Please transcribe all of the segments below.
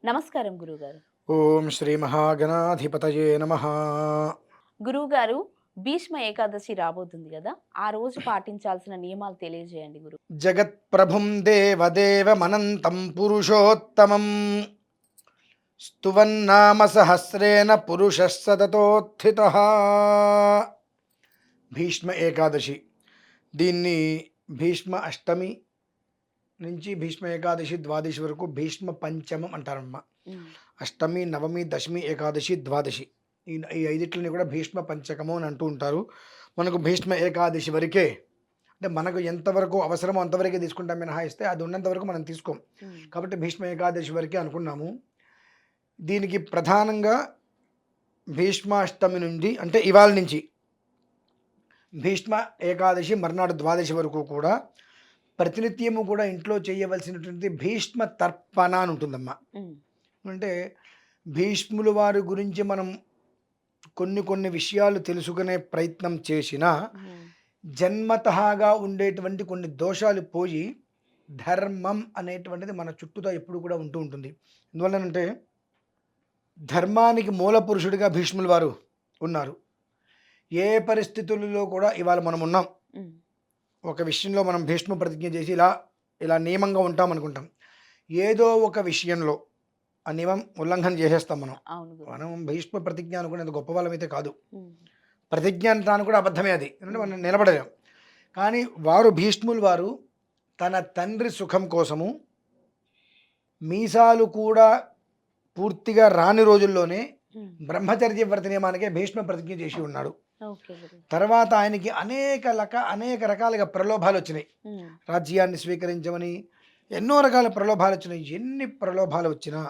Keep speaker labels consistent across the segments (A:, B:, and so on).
A: నమస్కారం గురువుగారు.
B: ఓం శ్రీ మహాగణాధిపతయే నమః.
A: గురువుగారు, భీష్మ ఏకాదశి రాబోతుంది గదా! ఆ రోజు పాటించాల్సిన నియమాలు తెలియజేయండి గురు.
B: జగత్ప్రభుం దేవదేవమనంతం పురుషోత్తమం స్తువన్నామ సహస్రేణ పురుషः సతతోత్థితః. భీష్మ ఏకాదశి, దీన్ని భీష్మ అష్టమి నుంచి భీష్మ ఏకాదశి ద్వాదశి వరకు భీష్మ పంచమం అంటారమ్మా. అష్టమి, నవమి, దశమి, ఏకాదశి, ద్వాదశి ఈ ఐదిట్లని కూడా భీష్మ పంచకము అని అంటూ ఉంటారు. మనకు భీష్మ ఏకాదశి వరకే, అంటే మనకు ఎంతవరకు అవసరమో అంతవరకే తీసుకుంటాం మినహాయిస్తే అది ఉన్నంత వరకు మనం తీసుకోం. కాబట్టి భీష్మ ఏకాదశి వరకే అనుకున్నాము. దీనికి ప్రధానంగా భీష్మాష్టమి నుండి, అంటే ఇవాళ నుంచి భీష్మ ఏకాదశి మర్నాడు ద్వాదశి వరకు కూడా ప్రతినిత్యము కూడా ఇంట్లో చేయవలసినటువంటి భీష్మ తర్పణ అని ఉంటుందమ్మా. అంటే భీష్ముల వారి గురించి మనం కొన్ని విషయాలు తెలుసుకునే ప్రయత్నం చేసినా జన్మతహాగా ఉండేటువంటి కొన్ని దోషాలు పోయి ధర్మం అనేటువంటిది మన చుట్టూతో ఎప్పుడు కూడా ఉంటూ ఉంటుంది. ఎందువల్లనంటే ధర్మానికి మూల పురుషుడిగా భీష్ముల వారు ఉన్నారు. ఏ పరిస్థితులలో కూడా ఇవాళ మనం ఉన్నాం. ఒక విషయంలో మనం భీష్మ ప్రతిజ్ఞ చేసి ఇలా నియమంగా ఉంటాం అనుకుంటాం. ఏదో ఒక విషయంలో ఆ నియమం ఉల్లంఘన చేసేస్తాం మనం భీష్మ ప్రతిజ్ఞ అనుకునేది గొప్ప వాళ్ళమైతే కాదు. ప్రతిజ్ఞ అంటాను కూడా అబద్ధమే, అది ఎందుకంటే మనం నిలబడలేం. కానీ వారు భీష్ములు వారు తన తండ్రి సుఖం కోసము మీసాలు కూడా పూర్తిగా రాని రోజుల్లోనే బ్రహ్మచర్య వ్రత నియమానికే భీష్మ ప్రతిజ్ఞ చేసి ఉన్నాడు. తర్వాత ఆయనకి అనేక రకాలుగా ప్రలోభాలు వచ్చినాయి. రాజ్యాన్ని స్వీకరించమని ఎన్నో రకాల ప్రలోభాలు వచ్చినాయి. ఎన్ని ప్రలోభాలు వచ్చినా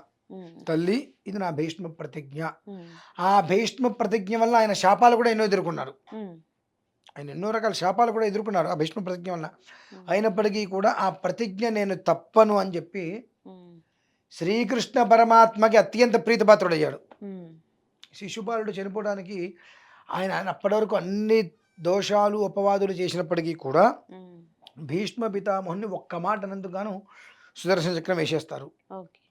B: తల్లి, ఇది నా భీష్మ ప్రతిజ్ఞ. ఆ భీష్మ ప్రతిజ్ఞ వల్ల ఆయన శాపాలు కూడా ఎన్నో ఎదుర్కొన్నారు. ఆయన ఎన్నో రకాల శాపాలు కూడా ఎదుర్కొన్నారు ఆ భీష్మ ప్రతిజ్ఞ వల్ల. అయినప్పటికీ కూడా ఆ ప్రతిజ్ఞ నేను తప్పను అని చెప్పి శ్రీకృష్ణ పరమాత్మకి అత్యంత ప్రీతిపాత్రుడయ్యాడు. శిశుపాలుడు చనిపోవడానికి ఆయన అప్పటి వరకు అన్ని దోషాలు అపవాదులు చేసినప్పటికీ కూడా భీష్మ పితామహుని ఒక్క మాట అన్నందుకు సుదర్శన చక్రం వేసేస్తారు.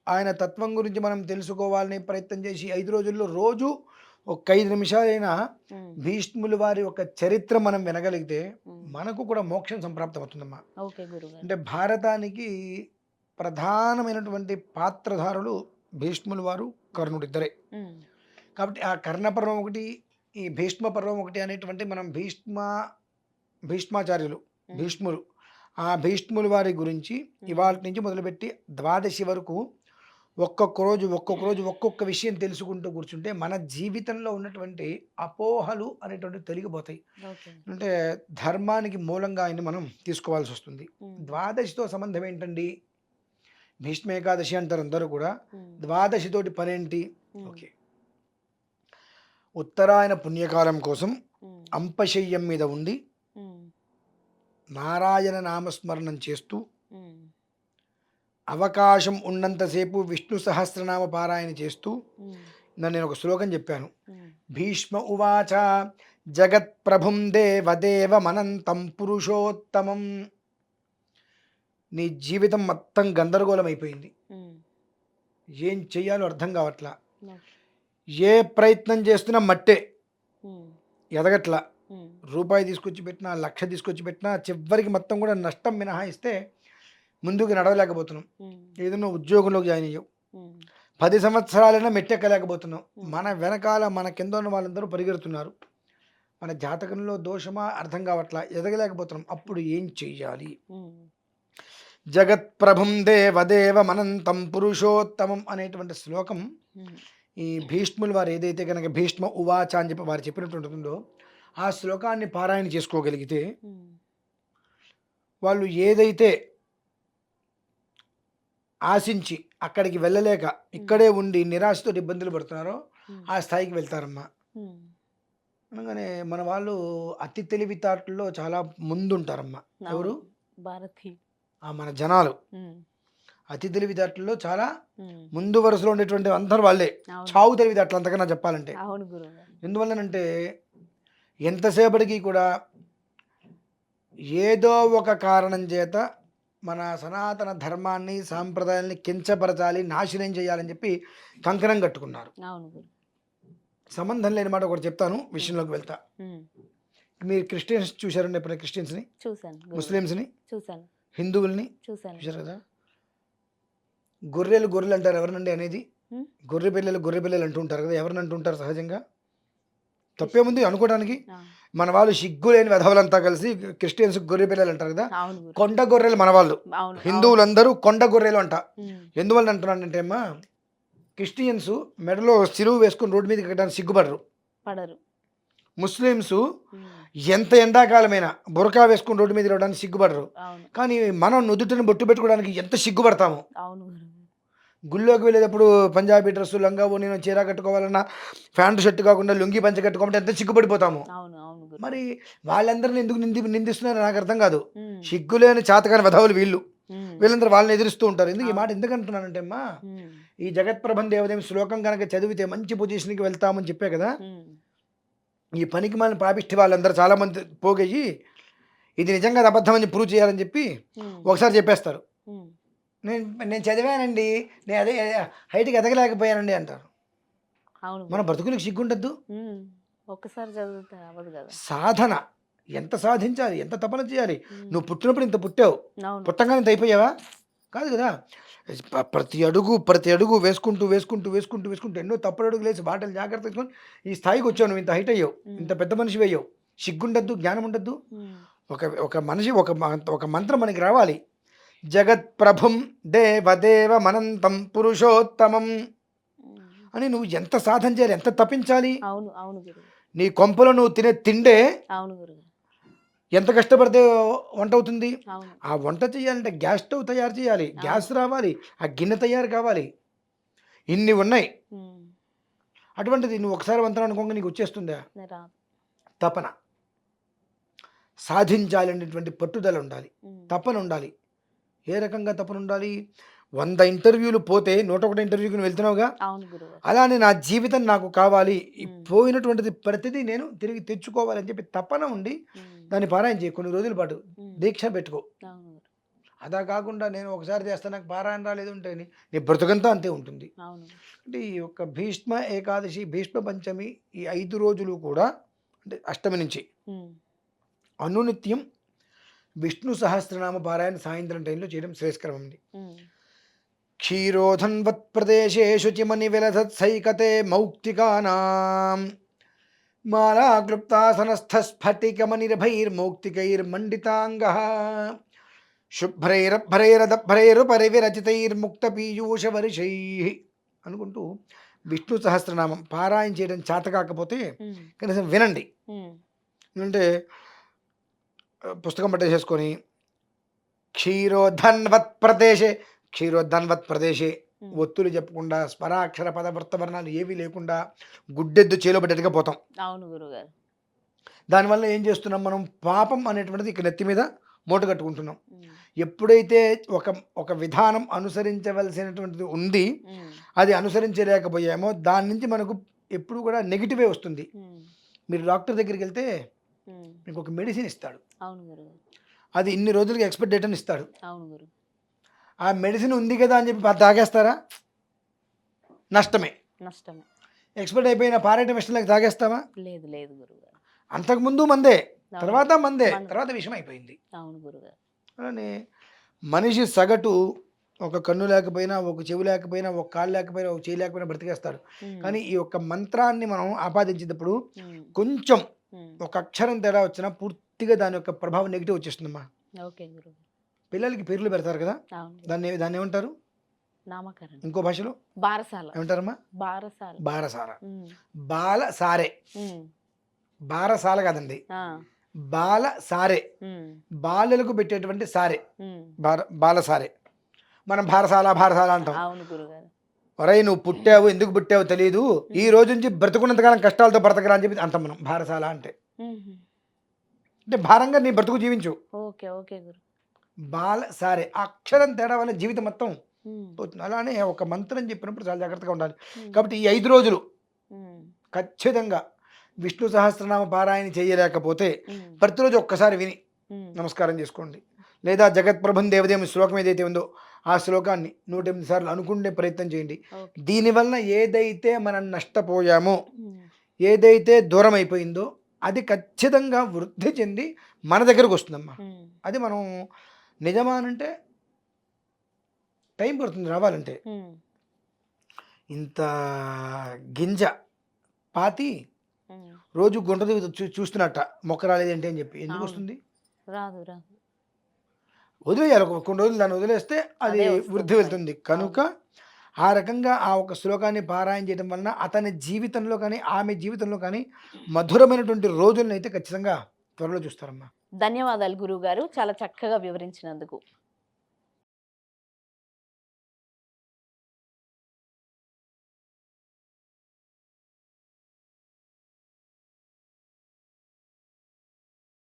B: ఆయన తత్వం గురించి మనం తెలుసుకోవాలని ప్రయత్నం చేసి 5 రోజుల్లో రోజు ఒక 5 నిమిషాలైనా భీష్ముల వారి ఒక చరిత్ర మనం వినగలిగితే మనకు కూడా మోక్షం సంప్రాప్తం అవుతుందమ్మా. అంటే భారతానికి ప్రధానమైనటువంటి పాత్రధారులు భీష్ముల వారు, కర్ణుడు ఇద్దరే. కాబట్టి ఆ కర్ణ పర్వం ఒకటి, ఈ భీష్మ పర్వం ఒకటి అనేటువంటి మనం భీష్మాచార్యులు భీష్ములు, ఆ భీష్ముల వారి గురించి ఇవాళ నుంచి మొదలుపెట్టి ద్వాదశి వరకు ఒక్కొక్క రోజు ఒక్కొక్క విషయం తెలుసుకుంటూ కూర్చుంటే మన జీవితంలో ఉన్నటువంటి అపోహలు అనేటువంటి తొలగిపోతాయి. అంటే ధర్మానికి మూలంగా ఆయన మనం తీసుకోవాల్సి వస్తుంది. ద్వాదశితో సంబంధం ఏంటండి? భీష్మ ఏకాదశి అంటారు అందరూ కూడా. ద్వాదశితోటి పనేంటి? ఓకే, ఉత్తరాయణ పుణ్యకాలం కోసం అంపశయ్యం మీద ఉండి నారాయణ నామస్మరణం చేస్తూ అవకాశం ఉన్నంతసేపు విష్ణు సహస్రనామ పారాయణ చేస్తూ నేను ఒక శ్లోకం చెప్పాను. భీష్మ ఉవాచ జగత్ప్రభుం దేవదేవమనంతం పురుషోత్తమం. నీ జీవితం మొత్తం గందరగోళం అయిపోయింది. ఏం చెయ్యాలో అర్థం కావట్లా. ఏ ప్రయత్నం చేస్తున్నా మట్టే, ఎదగట్లా. రూపాయి తీసుకొచ్చి పెట్టినా, 1,00,000 తీసుకొచ్చి పెట్టినా చివరికి మొత్తం కూడా నష్టం మినహాయిస్తే ముందుకు నడవలేకపోతున్నాం. ఏదైనా ఉద్యోగంలోకి జాయిన్ అయ్యావు, 10 సంవత్సరాలైనా మెట్టెక్కలేకపోతున్నాం. మన వెనకాల మన కింద ఉన్న వాళ్ళందరూ పరిగెడుతున్నారు. మన జాతకంలో దోషమా అర్థం కావట్లా, ఎదగలేకపోతున్నాం. అప్పుడు ఏం చెయ్యాలి? జగత్ప్రభుం దేవదేవమనంతం పురుషోత్తమం అనేటువంటి శ్లోకం ఈ భీష్ములు వారు ఏదైతే కనుక భీష్మ ఉవాచ అని చెప్పి వారు చెప్పినట్టు ఉంటుందో ఆ శ్లోకాన్ని పారాయణ చేసుకోగలిగితే వాళ్ళు ఏదైతే ఆశించి అక్కడికి వెళ్ళలేక ఇక్కడే ఉండి నిరాశతో ఇబ్బందులు పడుతున్నారో ఆ స్థాయికి వెళ్తారమ్మా. అనగానే మన వాళ్ళు అతి తెలివితేటల్లో చాలా ముందుంటారమ్మా. ఎవరు? మన జనాలు అతి తెలివితేటల్లో చాలా ముందు వరుసలో ఉండేటువంటి అందరూ వాళ్ళే. చావు తెలివితేటలు అంతకన్నా చెప్పాలంటే. ఎందువల్లనంటే ఎంతసేపటికి కూడా ఏదో ఒక కారణం చేత మన సనాతన ధర్మాన్ని సాంప్రదాయాల్ని కించపరచాలి, నాశనం చేయాలని చెప్పి కంకణం కట్టుకున్నారు.
A: అవును గురు.
B: సంబంధం లేని మాట ఒకటి చెప్తాను,
A: ఉమ్,
B: విషయంలోకి వెళ్తా.
A: ఉమ్,
B: మీరు క్రిస్టియన్స్ చూశారండి ఎప్పుడైనా? క్రిస్టియన్స్ని,
A: చూశాను గురువు.
B: ముస్లిమ్స్ని,
A: చూశాను
B: హిందువుల్ని
A: చూశాను.
B: చూశారు కదా? గొర్రెలు గొర్రెలు అంటారు ఎవరినండి అనేది?
A: ఉమ్,
B: గొర్రె పిల్లలు అంటూ ఉంటారు కదా, ఎవరిని అంటుంటారు సహజంగా? తప్పేముంది అనుకోవడానికి?
A: ఆ,
B: మన వాళ్ళు సిగ్గు లేని వెధవలంతా కలిసి క్రిస్టియన్స్ గొర్రె పిల్లలు అంటారు కదా.
A: అవును గురు.
B: కొండ గొర్రెలు మన వాళ్ళు,
A: అవును అవును.
B: హిందువులందరూ కొండ గొర్రెలు అంట.
A: ఉమ్,
B: ఎందువల్ల అంటున్నానంటే అమ్మా, క్రిస్టియన్స్ మెడలో సిలువు వేసుకుని రోడ్డు మీదకి ఎక్కడానికి సిగ్గుపడరు.
A: పడరు.
B: ముస్లిమ్స్
A: ఉమ్,
B: ఎంత ఎండాకాలమైనా బురకా వేసుకుని రోడ్డు మీద రావడానికి సిగ్గుపడరు.
A: అవును
B: కానీ మనం నుదుటిని బొట్టు పెట్టుకోవడానికి ఎంత సిగ్గుపడతాము.
A: అవును గురు.
B: గుళ్ళోకి వెళ్ళేటప్పుడు పంజాబీ డ్రెస్సు, లంగా ఓని, చీర కట్టుకోవాలన్నా ప్యాంటు షర్ట్ కాకుండా లుంగి పంచ కట్టుకోమంటే ఎంత సిగ్గుపడిపోతాము.
A: అవును అవును గురు.
B: మరి వాళ్ళందరిని ఎందుకు నిందిస్తున్నారో నాకు అర్థం కాదు.
A: ఉమ్,
B: సిగ్గులేని చాతకాని వధవులు వీళ్ళు.
A: ఉమ్,
B: వీళ్ళందరూ వాళ్ళని ఎదురుస్తూ ఉంటారు. ఎందుకు ఈ మాట ఎందుకు అంటున్నానంటే అమ్మా,
A: ఉమ్,
B: ఈ జగత్ప్రభం దేవదేవి శ్లోకం కనుక చదివితే మంచి పొజిషన్కి వెళ్తామని చెప్పే కదా.
A: ఉమ్,
B: ఈ పనికి మన పాపిష్టి వాళ్ళందరూ చాలామంది పోగయ్యి ఇది నిజంగా అది అబద్ధమని ప్రూవ్ చేయాలని చెప్పి
A: ఉమ్,
B: ఒకసారి చెప్పేస్తారు.
A: ఉమ్,
B: నేను నేను చదివానండి, నేను అదే హైట్కి ఎదగలేకపోయానండి అంటారు.
A: అవును
B: మన
A: గురు.
B: బ్రతుకులకు సిగ్గుండద్దు.
A: ఉమ్, ఒక్కసారి చదివితే అవ్వదు కదా.
B: సాధన ఎంత సాధించాలి, ఎంత తపన చేయాలి.
A: ఉమ్,
B: నువ్వు పుట్టినప్పుడు ఇంత పుట్టావు,
A: అవును
B: పుట్టంగానే ఇంత అయిపోయావా? కాదు కదా. ప్రతి అడుగు వేసుకుంటూ వేసుకుంటూ వేసుకుంటూ వేసుకుంటూ ఎన్నో తప్పుడు అడుగులు వేసి బాటలు జాగ్రత్త తీసుకొని ఈ స్థాయికి వచ్చావు. నువ్వు ఇంత హైట్ అయ్యావు, ఇంత పెద్ద మనిషి అయ్యావు. సిగ్గుండద్దు, జ్ఞానం ఉండద్దు.
A: ఉమ్,
B: ఒక ఒక మనిషి ఒక మంత్రం మనకి రావాలి. జగత్ప్రభుం దేవదేవమనంతం పురుషోత్తమం
A: ఉమ్,
B: అని నువ్వు ఎంత సాధన చేయాలి, ఎంత తప్పించాలి.
A: అవును అవును గురు.
B: నీ కొంపలో నువ్వు తినే తిండే
A: అవును గురు.
B: ఎంత కష్టపడితే వంట అవుతుంది.
A: అవును
B: ఆ వంట చేయాలంటే గ్యాస్ స్టవ్ తయారు చేయాలి, గ్యాస్ రావాలి, ఆ గిన్నె తయారు కావాలి, ఇన్ని ఉన్నాయి.
A: ఉమ్,
B: అటువంటిది నువ్వు ఒకసారి వంతనం అనుకోగా నీకు వచ్చేస్తుందా?
A: రాదు.
B: తపన, సాధించాలనేటువంటి పట్టుదల ఉండాలి,
A: ఉమ్,
B: తపన ఉండాలి. ఏ రకంగా తపన ఉండాలి? 100 ఇంటర్వ్యూలు పోతే 101 ఇంటర్వ్యూకి నువ్వు వెళ్తున్నావుగా,
A: అవును గురువు.
B: అలానే నా జీవితం నాకు కావాలి, ఈ
A: ఉమ్,
B: పోయినటువంటిది ప్రతిదీ నేను తిరిగి తెచ్చుకోవాలని చెప్పి తపన ఉండి
A: ఉమ్,
B: దాన్ని పారాయణ చేయి. కొన్ని రోజుల పాటు
A: ఉమ్,
B: దీక్ష పెట్టుకో.
A: అవును గురు.
B: అదా కాకుండా నేను ఒకసారి చేస్తాను నాకు పారాయణ రాలేదు అంటే నీ బ్రతుకంతా అంతే ఉంటుంది.
A: అవును
B: అంటే ఈ యొక్క భీష్మ ఏకాదశి, భీష్మ పంచమి, ఈ 5 రోజులు కూడా అంటే అష్టమి నుంచి
A: ఉమ్,
B: అనునిత్యం విష్ణు సహస్రనామ పారాయణ సాయంత్రం టైంలో చేయడం శ్రేయస్కరం ఉంది.
A: ఉమ్,
B: క్షీరోధన్వత్ ప్రదేశే శుచిమని విలసత్సైకతే మౌక్తికానాం మాలాక్లుప్తాసనస్థ స్ఫటికమనిర్భైర్మౌక్తికైర్మండితాంగః శుభ్రైరభ్రైరదభ్రైరుపరివిరచితైర్ముక్తపీయూషవర్షైః అనుకుంటూ విష్ణు సహస్రనామం పారాయణ చేయడం చేత కాకపోతే
A: ఉమ్,
B: కనీసం వినండి.
A: ఉమ్,
B: అంటే పుస్తకం పట్టేసేసుకొని క్షీరోధన్వత్ ప్రదేశే
A: ఉమ్,
B: ఒత్తులు చెప్పకుండా స్వరాక్షర పద వృత్తవర్ణాలు ఏవీ లేకుండా గుడ్డెద్దు చేలోబడ్డట్టుగా పోతాం.
A: అవును గురుగారు.
B: దానివల్ల ఏం చేస్తున్నాం, మనం పాపం అనేటువంటిది ఇక నెత్తి మీద మూట కట్టుకుంటున్నాం.
A: ఉమ్,
B: ఎప్పుడైతే ఒక విధానం అనుసరించవలసినటువంటిది ఉంది,
A: ఉమ్,
B: అది అనుసరించలేకపోయామో దాని నుంచి మనకు ఎప్పుడు కూడా నెగిటివే వస్తుంది.
A: ఉమ్,
B: మీరు డాక్టర్ దగ్గరికి వెళ్తే
A: ఉమ్,
B: మీకు ఒక మెడిసిన్ ఇస్తాడు,
A: అవును గురుగారు.
B: అది ఇన్ని రోజులకి ఎక్స్పైరీ డేట్ అని ఇస్తాడు.
A: అవును గురు.
B: ఆ మెడిసిన్ ఉంది కదా అని చెప్పి అది తాగేస్తారా? నష్టమే.
A: నష్టమే.
B: ఎక్స్పైర్డ్ అయిపోయిన పారేట విషయంలోకి తాగేస్తామా?
A: లేదు లేదు గురుగారు.
B: అంతకుముందు మందే,
A: అవును.
B: తర్వాత మందే,
A: మందే.
B: తర్వాత విషయం అయిపోయింది.
A: అవును గురుగారు.
B: అలానే మనిషి సగటు ఒక కన్ను లేకపోయినా, ఒక చెవి లేకపోయినా, ఒక కాళ్ళు లేకపోయినా, ఒక చేయి లేకపోయినా బ్రతికేస్తాడు.
A: ఉమ్,
B: కానీ ఈ యొక్క మంత్రాన్ని మనం ఆపాదించేటప్పుడు
A: ఉమ్,
B: కొంచెం
A: ఉమ్,
B: ఒక అక్షరం తేడా వచ్చినా పూర్తిగా దాని యొక్క ప్రభావం నెగిటివ్ వచ్చేస్తుందమ్మా.
A: ఓకే గురు.
B: పిల్లలకి పేర్లు పెడతారు కదా,
A: అవును గురు.
B: దాన్ని దాన్ని ఏమంటారు?
A: నామకరణం.
B: ఇంకో భాషలో
A: బారసాల.
B: ఏమంటారమ్మా?
A: బారసాల.
B: బారసార.
A: ఉమ్,
B: బాల సారే.
A: ఉమ్,
B: బారసాల కాదండి,
A: ఆ,
B: బాల సారే.
A: ఉమ్,
B: బాలలకు పెట్టేటువంటి సారే
A: ఉమ్,
B: బాలసారే. మనం భారసాల అంటాం.
A: అవును గురుగారు.
B: ఒరేయ్ నువ్వు పుట్టావు, ఎందుకు పుట్టావు తెలియదు, ఈ రోజు నుంచి బ్రతుకున్నంతకాలం కష్టాలతో బ్రతకరా అని చెప్పి అంటాం మనం. భారసాల అంటే
A: ఉహు,
B: అంటే భారంగా నీ బ్రతుకు జీవించు.
A: ఓకే ఓకే గురు.
B: బాల సారే అక్షరం తేడా వల్ల జీవితం మొత్తం
A: ఉమ్,
B: పోతుంది. అలానే ఒక మంత్రం చెప్పినప్పుడు చాలా జాగ్రత్తగా ఉండాలి.
A: ఉమ్,
B: కాబట్టి ఈ 5 రోజులు
A: ఉమ్,
B: ఖచ్చితంగా విష్ణు సహస్రనామ పారాయణ చేయలేకపోతే
A: ఉమ్,
B: ప్రతిరోజు ఒక్కసారి విని
A: ఉమ్,
B: నమస్కారం చేసుకోండి. లేదా జగత్ప్రభం దేవదేవుని శ్లోకం ఏదైతే ఉందో ఆ శ్లోకాన్ని 108 సార్లు అనుకునే ప్రయత్నం చేయండి.
A: ఓకే.
B: దీనివల్ల ఏదైతే మనం నష్టపోయామో,
A: ఉమ్,
B: ఏదైతే దూరం అయిపోయిందో అది ఖచ్చితంగా వృద్ధి చెంది మన దగ్గరకు వస్తుందమ్మా.
A: ఉమ్,
B: అది మనం నిజమా అనంటే టైం పడుతుంది రావాలంటే.
A: ఉమ్,
B: ఇంత గింజ పాతి
A: ఉమ్.
B: రోజు గుంట చూస్తున్నట్ట మొక్క రాలేదేంటి అని చెప్పి ఎందుకు
A: అవును.
B: వస్తుంది?
A: రాదు రాదు.
B: వదిలేయాలి. కొన్ని రోజులు దాన్ని వదిలేస్తే అది
A: అదే వస్తుంది
B: వృద్ధి
A: పైకి.
B: వెళ్తుంది. కనుక ఆ రకంగా ఆ ఒక శ్లోకాన్ని పారాయణ చేయడం వలన అతని జీవితంలో కానీ, ఆమె జీవితంలో కానీ మధురమైనటువంటి రోజులనైతే ఖచ్చితంగా త్వరలో చూస్తారమ్మా.
A: ధన్యవాదాలు గురువు గారు, చాలా చక్కగా వివరించినందుకు.